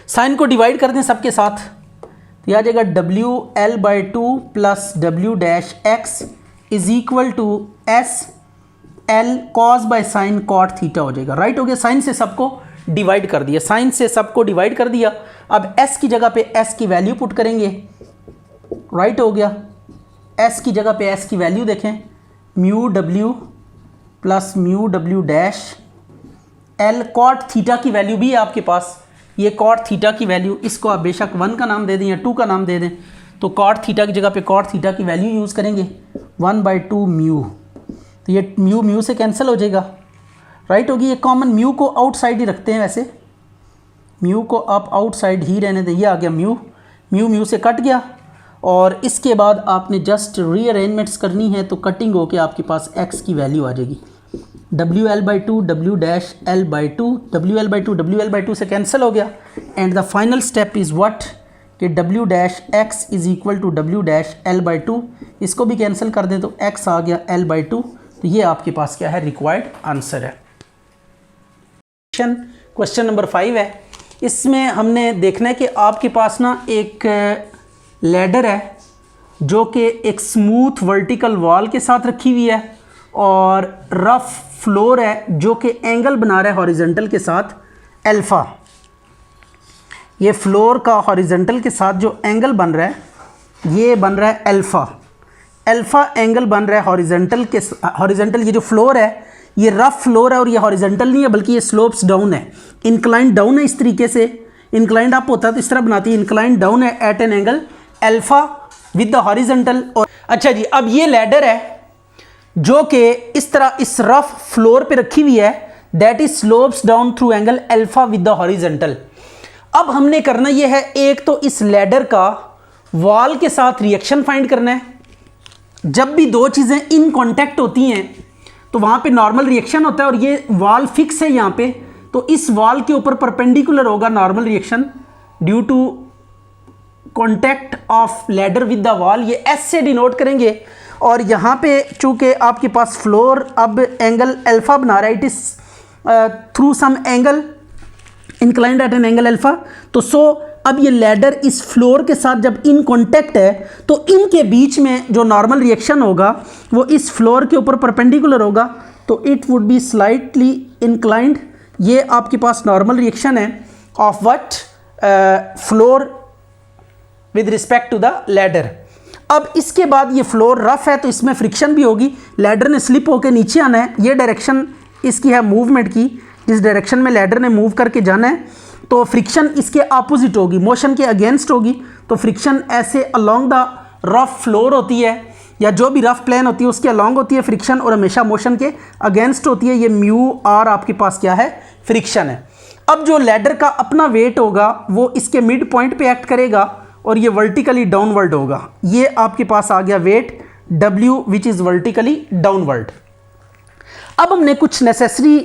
Sine को divide कर दें सबके साथ, तो यह आ जाएगा WL/2 plus W dash x is equal to S L cos by sine cot theta हो जाएगा, राइट हो गया। साइन से सबको डिवाइड कर दिया, साइन से सबको डिवाइड कर दिया। अब s की जगह पे s की वैल्यू पुट करेंगे, राइट हो गया। s की जगह पे s की वैल्यू देखें, mu w plus mu w dash l। Cot theta की वैल्यू भी है आपके पास, ये कॉट थीटा की वैल्यू, इसको आप बेशक 1 का नाम दे दें या 2 का नाम दे दें। तो कॉट थीटा की जगह पे कॉट थीटा की वैल्यू यूज़ करेंगे 1/2 म्यू, तो ये म्यू म्यू से कैंसिल हो जाएगा, राइट होगी। ये कॉमन म्यू को आउटसाइड ही रखते हैं, वैसे म्यू को आप आउटसाइड ही रहने दें। ये आ गया म्यू, म्यू म्यू से कट गया। और इसके बाद आपने जस्ट रीअरेंजमेंट्स करनी है, तो कटिंग होके आपके पास x की वैल्यू आ जाएगी WL/2 W dash L/2, WL/2 से कैंसिल हो गया। And the final step is what कि W dash x is equal to W dash L/2, इसको भी कैंसिल कर दें तो x आ गया L/2। तो ये आपके पास क्या है, रिक्वायर्ड आंसर है। क्वेश्चन नंबर 5 है, इसमें हमने देखना है कि आपके पास ना एक लैडर है जो कि एक स्मूथ वर्टिकल वॉल के साथ रखी हुई है, और रफ फ्लोर है जो कि एंगल बना रहा है हॉरिजॉन्टल के साथ अल्फ़ा। ये फ्लोर का हॉरिजॉन्टल के साथ जो एंगल बन रहा है, ये बन रहा है अल्फ़ा। अल्फ़ा एंगल बन रहा है हॉरिजॉन्टल के, हॉरिजॉन्टल ये जो फ्लोर है ये रफ फ्लोर है, और ये हॉरिजॉन्टल नहीं है बल्कि ये स्लोप्स डाउन है, इंक्लाइंड डाउन है। इस तरीके से इंक्लाइंड अप होता है तो इस तरह बनाती है, इंक्लाइंड डाउन है at an angle alpha with the horizontal. और अच्छा जी, अब ये लैडर है जो कि इस तरह इस रफ फ्लोर पे रखी हुई है, that is slopes down through angle alpha with the horizontal. अब हमने करना ये है, एक तो इस लैडर का वॉल के साथ रिएक्शन फाइंड करना है। जब भी दो चीज़ें इन कांटेक्ट होती हैं तो वहाँ पे नॉर्मल रिएक्शन होता है, और ये वॉल फिक्स है यहाँ पे, तो इस वॉल के ऊपर परपेंडिकुलर होगा normal reaction due to contact of ladder with the wall, ये एस से डिनोट करेंगे। और यहाँ पे चूँकि आपके पास फ्लोर अब एंगल अल्फ़ा बना रहा है, it is through some angle inclined at an angle alpha, तो सो अब ये लैडर इस फ्लोर के साथ जब इन कांटेक्ट है तो इनके बीच में जो नॉर्मल रिएक्शन होगा वो इस फ्लोर के ऊपर परपेंडिकुलर होगा, तो it would be slightly inclined. ये आपके पास नॉर्मल रिएक्शन है of what, floor with respect to the ladder. अब इसके बाद ये फ्लोर रफ है तो इसमें फ्रिक्शन भी होगी, लैडर ने स्लिप होकर नीचे आना है, ये डायरेक्शन इसकी है मूवमेंट की, जिस डायरेक्शन में लैडर ने मूव करके जाना है, तो फ्रिक्शन इसके अपोजिट होगी, मोशन के अगेंस्ट होगी। तो फ्रिक्शन ऐसे अलोंग द रफ फ्लोर होती है, या जो भी रफ प्लेन होती है उसके अलोंग होती है फ्रिक्शन, और हमेशा मोशन के अगेंस्ट होती है। ये म्यू आर आपके पास क्या है, फ्रिक्शन है। अब जो लैडर का अपना वेट होगा वो इसके मिड पॉइंट पे एक्ट करेगा, और ये वर्टिकली डाउनवर्ड होगा। ये आपके पास आ गया weight W which is vertically downward. अब हमने कुछ नेसेसरी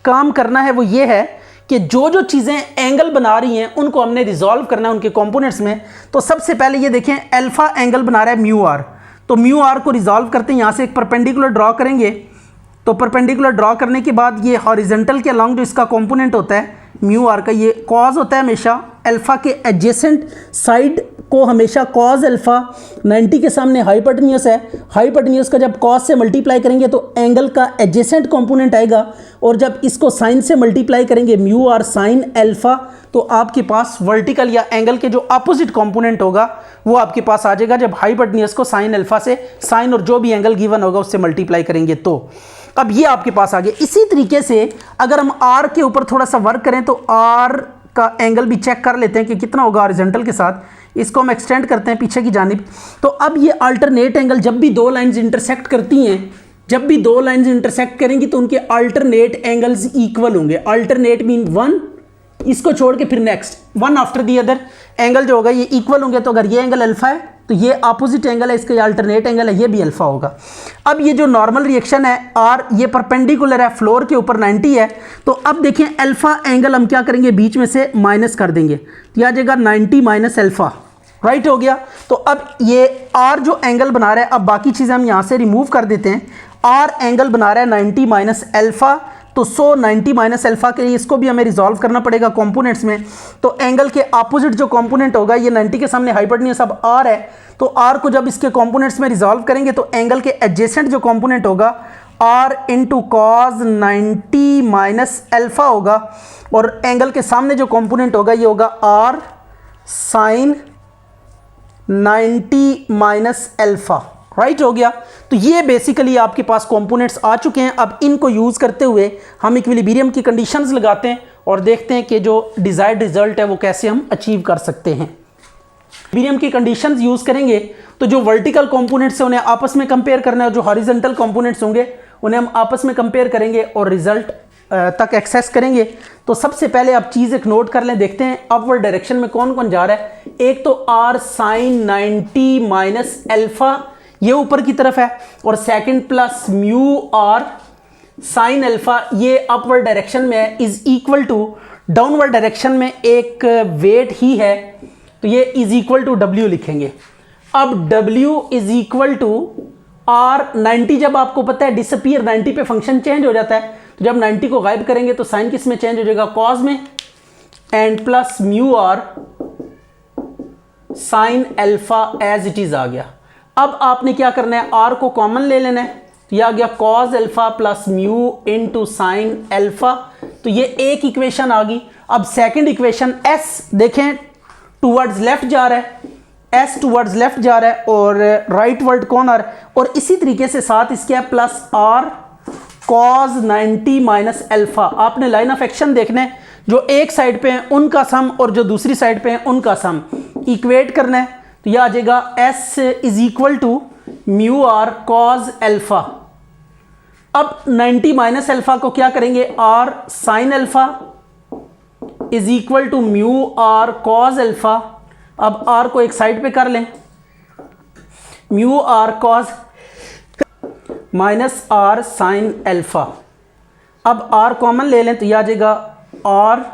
काम करना है, वो ये है कि जो जो चीज़ें एंगल बना रही हैं उनको हमने रिजॉल्व करना है उनके कंपोनेंट्स में। तो सबसे पहले ये देखें, अल्फ़ा एंगल बना रहा है म्यू आर, तो म्यू आर को रिजॉल्व करते हैं, यहाँ से एक परपेंडिकुलर ड्रॉ करेंगे। तो परपेंडिकुलर ड्रॉ करने के बाद ये हॉरिजॉन्टल के अलॉन्ग जो इसका कंपोनेंट होता है म्यू आर का, ये कॉज होता है हमेशा अल्फ़ा के एडजेसेंट साइड को, हमेशा कॉज अल्फ़ा 90 के सामने हाइपोटेन्यूस है, हाइपोटेन्यूस का जब कॉज से मल्टीप्लाई करेंगे तो एंगल का एडजेसेंट कंपोनेंट आएगा, और जब इसको साइन से मल्टीप्लाई करेंगे म्यू आर साइन अल्फ़ा, तो आपके पास वर्टिकल या एंगल के जो अपोजिट कंपोनेंट होगा वो आपके पास आ जाएगा जब हाइपोटेन्यूस को साइन अल्फ़ा से, साइन और जो भी एंगल गिवन होगा उससे मल्टीप्लाई करेंगे। तो अब ये आपके पास आ गया। इसी तरीके से अगर हम आर के ऊपर थोड़ा सा वर्क करें तो आर का एंगल भी चेक कर लेते हैं कि कितना होगा हॉरिजॉन्टल के साथ, इसको हम एक्सटेंड करते हैं पीछे की जानिब। तो अब ये अल्टरनेट एंगल, जब भी दो लाइंस इंटरसेक्ट करती हैं, जब भी दो लाइंस इंटरसेक्ट करेंगी तो उनके अल्टरनेट एंगल्स इक्वल होंगे। अल्टरनेट मीन वन, इसको छोड़ के फिर next, one after the other angle जो होगा ये इक्वल होंगे। तो अगर ये एंगल अल्फा है तो ये अपोजिट एंगल है, इसका ये अल्टरनेट एंगल है, ये भी अल्फा होगा। अब ये जो नॉर्मल रिएक्शन है आर, ये परपेंडिकुलर है, फ्लोर के ऊपर 90 है, तो अब देखें अल्फा एंगल हम क्या करेंगे, बीच में से माइनस कर देंगे, तो यह आ जाएगा 90 माइनस अल्फा, राइट हो गया। तो अब ये आर जो एंगल बना रहा है, अब बाकी चीज़ें हम यहाँ से रिमूव कर देते हैं। आर एंगल बना रहा है 90 माइनस अल्फा, तो 90 माइनस अल्फा के लिए इसको भी हमें रिजॉल्व करना पड़ेगा कंपोनेंट्स में। तो एंगल के अपोजिट जो कंपोनेंट होगा, ये 90 के सामने हाइपोटेन्यूस अब आर है, तो आर को जब इसके कंपोनेंट्स में रिजॉल्व करेंगे तो एंगल के एडजेसेंट जो कंपोनेंट होगा R into cos 90 minus alpha होगा, और एंगल के सामने जो कंपोनेंट होगा ये होगा R sine 90 minus alpha, right हो गया। तो ये बेसिकली आपके पास कंपोनेंट्स आ चुके हैं। अब इनको यूज़ करते हुए हम इक्विलिब्रियम की कंडीशंस लगाते हैं और देखते हैं कि जो डिज़ायर्ड रिजल्ट है वो कैसे हम अचीव कर सकते हैं। इक्विलिब्रियम की कंडीशंस यूज़ करेंगे तो जो वर्टिकल कंपोनेंट्स हैं उन्हें आपस में कंपेयर करना है, और जो हॉरिजॉन्टल कंपोनेंट्स होंगे उन्हें हम आपस में कंपेयर करेंगे और रिजल्ट तक एक्सेस करेंगे। तो सबसे पहले आप चीज़ एक नोट कर लें, देखते हैं अपवर्ड डायरेक्शन में कौन कौन जा रहा है। एक तो आर साइन 90 माइनस एल्फा, ये ऊपर की तरफ है, और second plus mu R sine alpha, ये अपवर्ड डायरेक्शन में है, is equal to downward direction में एक वेट ही है, तो ये इज इक्वल टू डब्ल्यू लिखेंगे। अब W is equal to R 90, जब आपको पता है डिसअपीयर 90 पे फंक्शन चेंज हो जाता है, तो जब 90 को गायब करेंगे तो साइन किस में चेंज हो जाएगा, कॉज में, and plus mu R sine alpha as it is आ गया। अब आपने क्या करना है, आर को कॉमन ले लेना है, तो यह आ गया cause alpha plus mu into sine alpha, तो ये एक इक्वेशन आ गई। अब सेकंड इक्वेशन एस देखें टूवर्ड्स लेफ्ट जा रहा है, एस टूवर्ड्स लेफ्ट जा रहा है और राइट वर्ड कॉर्नर, और इसी तरीके से साथ इसके plus R cos 90 minus alpha. आपने लाइन ऑफ एक्शन देखना है, जो एक साइड पे है उनका सम और जो दूसरी साइड पे है उनका सम इक्वेट करना है, तो यह आ जाएगा S is equal to mu R cos alpha. अब 90 माइनस अल्फा को क्या करेंगे, R sine alpha is equal to mu R cos alpha. अब आर को एक साइड पे कर लें, mu R cos minus R sine alpha. अब आर कॉमन ले लें तो यह आ जाएगा R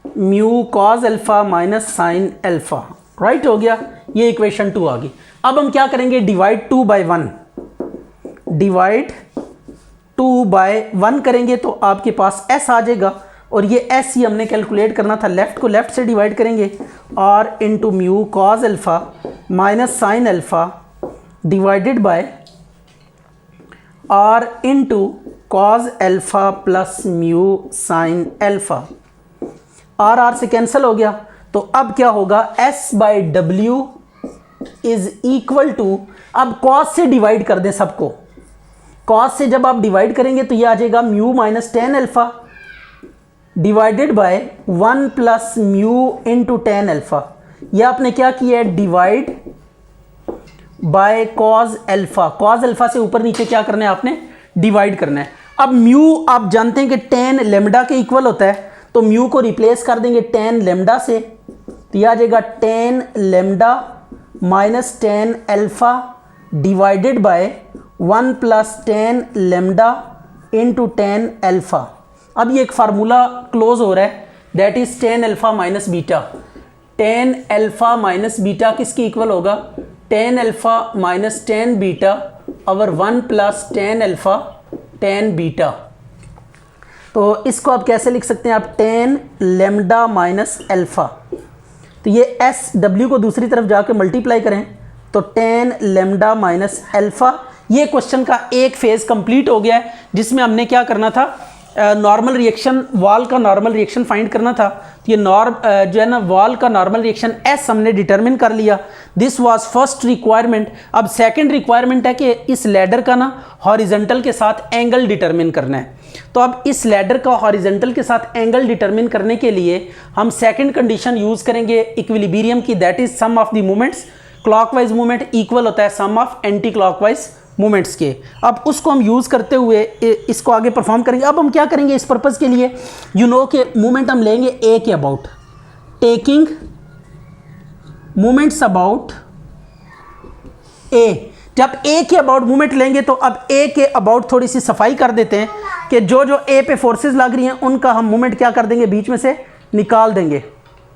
mu cos alpha minus sine alpha, right हो गया। ये इक्वेशन 2 आ गई। अब हम क्या करेंगे, डिवाइड 2 बाई 1, डिवाइड 2 बाई 1 करेंगे तो आपके पास s आ जाएगा, और ये s ही हमने कैलकुलेट करना था, लेफ्ट को लेफ्ट से डिवाइड करेंगे, r into mu cos alpha minus sine alpha divided by r into cos alpha plus mu sine alpha. r से कैंसिल हो गया, तो अब क्या होगा, s by W is equal to, अब कॉस से डिवाइड कर दें सबको, कॉस से जब आप डिवाइड करेंगे तो ये आ जाएगा mu minus tan alpha divided bye 1 plus mu into tan alpha. यह आपने क्या किया है, divide by cause alpha, cause alpha से ऊपर नीचे क्या करना है आपने, डिवाइड करना है। अब म्यू आप जानते हैं कि टेन लेमडा के इक्वल होता है, तो म्यू को रिप्लेस कर देंगे टेन लेमडा से, तो यह आ जाएगा ten lambda minus tan alpha divided bye 1 plus ten lambda into tan alpha. अब ये एक फार्मूला क्लोज हो रहा है, that is tan alpha minus beta. Tan alpha minus beta किसके इक्वल होगा, tan alpha minus tan beta over 1 plus tan alpha tan beta. तो इसको आप कैसे लिख सकते हैं, आप टेन लेमडा माइनस अल्फा, तो ये एस डब्ल्यू को दूसरी तरफ जाकर मल्टीप्लाई करें तो टेन लेमडा माइनस अल्फा। ये क्वेश्चन का एक फेज कंप्लीट हो गया है, जिसमें हमने क्या करना था, नॉर्मल रिएक्शन, वॉल का नॉर्मल रिएक्शन फाइंड करना था। तो ये जो है ना वॉल का नॉर्मल रिएक्शन एस हमने डिटरमिन कर लिया, दिस वाज फर्स्ट रिक्वायरमेंट। अब सेकंड रिक्वायरमेंट है कि इस लैडर का ना हॉरिजॉन्टल के साथ एंगल डिटरमिन करना है। तो अब इस लैडर का हॉरिजॉन्टल के साथ एंगल डिटरमिन करने के लिए हम सेकंड कंडीशन यूज़ करेंगे इक्विलिब्रियम की, that is sum of the moments. Clockwise movement equal होता है sum of anti clockwise movements के। अब उसको हम यूज़ करते हुए इसको आगे परफॉर्म करेंगे। अब हम क्या करेंगे इस पर्पज़ के लिए, यू नो के मूवमेंट हम लेंगे ए के अबाउट, टेकिंग मूवमेंट्स अबाउट ए। जब ए के अबाउट मूवमेंट लेंगे तो अब ए के अबाउट थोड़ी सी सफाई कर देते हैं कि जो जो ए पे फोर्सेस लग रही हैं उनका हम मूवमेंट क्या कर देंगे, बीच में से निकाल देंगे।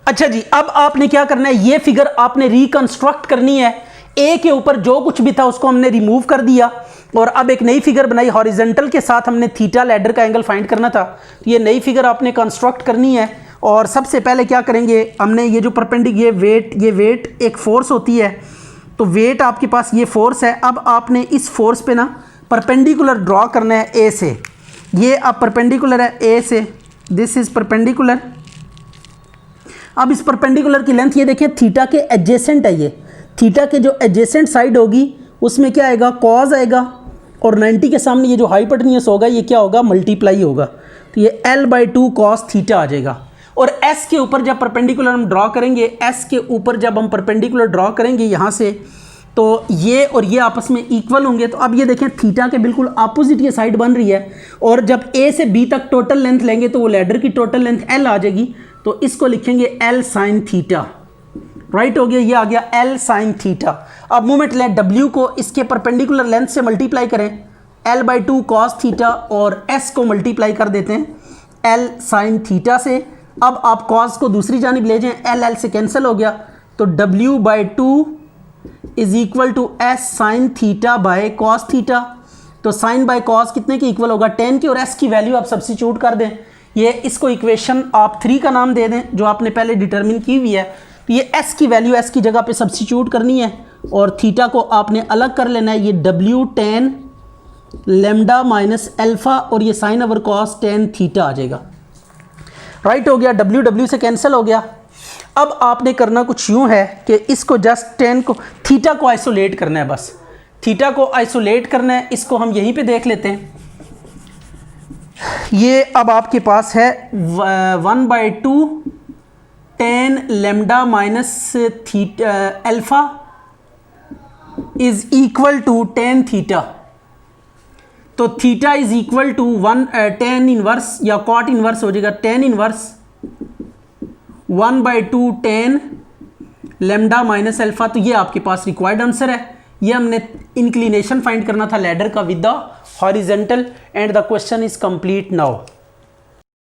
अच्छा जी, अब आपने क्या करना है, ये फिगर आपने रिकंस्ट्रक्ट करनी है। ए के ऊपर जो कुछ भी था उसको हमने रिमूव कर दिया और अब एक नई फिगर बनाई, हॉरिजॉन्टल के साथ हमने थीटा लैडर का एंगल फाइंड करना था। तो ये नई फिगर आपने कंस्ट्रक्ट करनी है और सबसे पहले क्या करेंगे, हमने ये जो परपेंडिकुलर ये वेट एक फोर्स होती है, तो वेट आपके पास ये फोर्स है। अब आपने इस फोर्स पे ना परपेंडिकुलर ड्रॉ करना है ए से, ये अब परपेंडिकुलर है ए से, दिस इज परपेंडिकुलर। अब इस परपेंडिकुलर की लेंथ ये देखिए थीटा के एडजेसेंट है, ये थीटा के जो एडजेसेंट साइड होगी उसमें क्या आएगा, कॉज आएगा, और 90 के सामने ये जो हाइपोटेन्यूस होगा ये क्या होगा, मल्टीप्लाई होगा, तो ये L/2 cos थीटा आ जाएगा। और S के ऊपर जब परपेंडिकुलर हम ड्रॉ करेंगे, S के ऊपर जब हम परपेंडिकुलर ड्रॉ करेंगे यहाँ से, तो ये और ये आपस में इक्वल होंगे। तो अब ये देखें थीटा के बिल्कुल अपोजिट ये साइड बन रही है, और जब A से B तक टोटल लेंथ लेंगे तो वो लैडर की टोटल लेंथ L आ जाएगी, तो इसको लिखेंगे L sin थीटा। राइट हो गया, ये आ गया L sin थीटा। अब मूवमेंट लें W को इसके परपेंडिकुलर लेंथ से मल्टीप्लाई करें, L/2 cos थीटा, और S को मल्टीप्लाई कर देते हैं L sin थीटा से। अब आप cos को दूसरी जानिब ले जाएं, L से कैंसिल हो गया, तो W/2 is equal to S sin theta by cos theta. तो sin बाय cos कितने के इक्वल होगा, 10 की, और S की वैल्यू आप सब्स्टिट्यूट कर दें, ये इसको इक्वेशन आप 3 का नाम दे दें जो आपने पहले डिटर्मिन की हुई है। तो ये S की वैल्यू S की जगह पे सब्स्टिट्यूट करनी है, और थीटा को आपने अलग कर लेना है, ये W tan lambda minus alpha, और ये sine over cos tan theta आ जाएगा। राइट हो गया, W से कैंसिल हो गया। अब आपने करना कुछ यूँ है कि इसको जस्ट tan को, थीटा को आइसोलेट करना है, बस थीटा को आइसोलेट करना है। इसको हम यहीं पे देख लेते हैं। ये अब आपके पास है 1/2 tan lambda minus theta alpha is equal to tan theta. तो theta is equal to 1 tan inverse या कॉट इनवर्स हो जाएगा, tan inverse 1/2 tan lambda minus alpha. तो ये आपके पास रिक्वायर्ड आंसर है। ये हमने इंक्लिनेशन फाइंड करना था लैडर का with the horizontal, and the question is complete now.